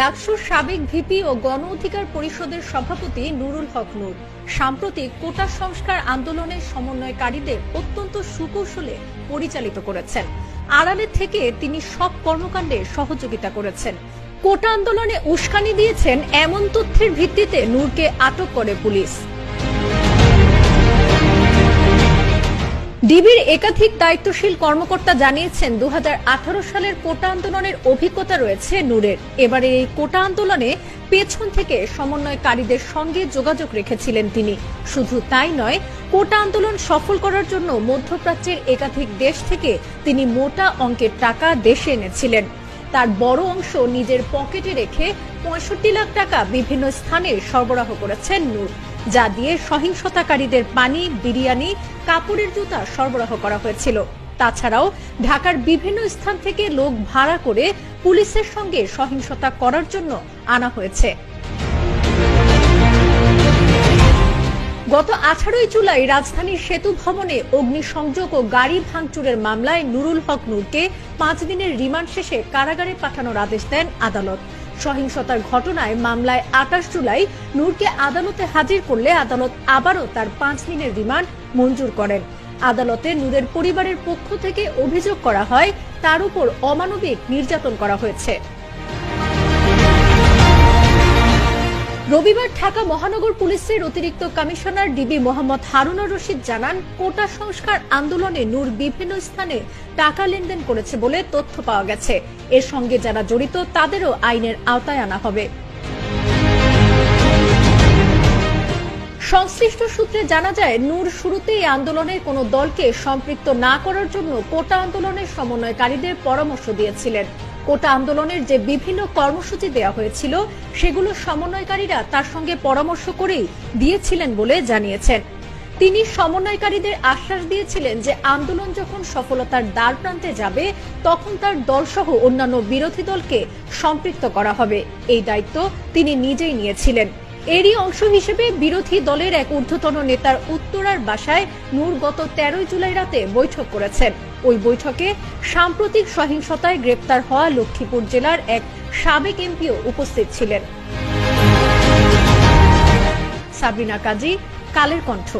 ডাকসুর সাবেক ভিপি ও গণ অধিকার পরিষদের সভাপতি নুরুল হক নূর সাম্প্রতিক কোটা সংস্কার আন্দোলনের সমন্বয়কারীদের অত্যন্ত সুকৌশলে পরিচালিত করেছেন। আড়ালে থেকে তিনি সব কর্মকাণ্ডে সহযোগিতা করেছেন। কোটা আন্দোলনে উস্কানি দিয়েছেন এমন তথ্যের ভিত্তিতে নূরকে আটক করে পুলিশ। ডিবির একাধিক দায়িত্বশীল কর্মকর্তা জানিয়েছেন 2018 সালের কোটা আন্দোলনের অভিজ্ঞতা রয়েছে নূরের। এবারে এই কোটা আন্দোলনে পেছন থেকে সমন্বয়কারীদের সঙ্গে যোগাযোগ রেখেছিলেন তিনি। শুধু তাই নয়, কোটা আন্দোলন সফল করার জন্য মধ্যপ্রাচ্যের একাধিক দেশ থেকে তিনি মোটা অঙ্কের টাকা দেশে এনেছিলেন। তার বড় অংশ নিজের পকেটে রেখে 65 লাখ টাকা বিভিন্ন স্থানে সরবরাহ করেছেন নূর, যা দিয়ে সহিংসতাকারীদের পানি, বিরিয়ানি, কাপড়ের জুতা সরবরাহ করা হয়েছিল। তাছাড়াও ঢাকার বিভিন্ন স্থান থেকে লোক ভাড়া করে পুলিশের সঙ্গে সহিংসতা করার জন্য আনা হয়েছে। গত 18 জুলাই রাজধানীর সেতু ভবনে অগ্নিসংযোগ ও গাড়ি ভাঙচুরের মামলায় নুরুল হক নূরকে 5 দিনের রিমান্ড শেষে কারাগারে পাঠানোর আদেশ দেন আদালত। সহিংসতার ঘটনায় মামলায় 28 জুলাই নূরকে আদালতে হাজির করলে আদালত আবারও তার 5 দিনের রিমান্ড মঞ্জুর করেন। আদালতে নূরের পরিবারের পক্ষ থেকে অভিযোগ করা হয় তার উপর অমানবিক নির্যাতন করা হয়েছে। রবিবার ঢাকা মহানগর পুলিশের অতিরিক্ত কমিশনার ডিবি মোহাম্মদ হারুনুর রশিদ জানান, কোটা সংস্কার আন্দোলনে নূর বিভিন্ন স্থানে টাকা লেনদেন করেছে বলে তথ্য পাওয়া গেছে। এর সঙ্গে যারা জড়িত তাদেরও আইনের আওতায় আনা হবে। সংশ্লিষ্ট সূত্রে জানা যায়, নূর শুরুতেই আন্দোলনের কোনো দলকে সম্পৃক্ত না করার জন্য কোটা আন্দোলনের সমন্বয়কারীদের পরামর্শ দিয়েছিলেন। কোটা আন্দোলনের যে বিভিন্ন কর্মসূচি দেওয়া হয়েছিল সেগুলো সমন্বয়কারীরা তার সঙ্গে পরামর্শ করেই দিয়েছিলেন বলে জানিয়েছেন। তিনি সমন্বয়কারীদের আশ্বাস দিয়েছিলেন যে আন্দোলন যখন সফলতার দ্বার প্রান্তে যাবে তখন তার দলসহ অন্যান্য বিরোধী দলকে সম্পৃক্ত করা হবে। এই দায়িত্ব তিনি নিজেই নিয়েছিলেন। এরই অংশ হিসেবে বিরোধী দলের এক ঊর্ধ্বতন নেতার উত্তরার বাসায় নূর গত 13 জুলাই রাতে বৈঠক করেছেন। ওই বৈঠকে সাম্প্রতিক সহিংসতায় গ্রেপ্তার হওয়া লক্ষ্মীপুর জেলার এক সাবেক এমপিও উপস্থিত ছিলেন। সাবরিনা কাজী, কালের কণ্ঠ।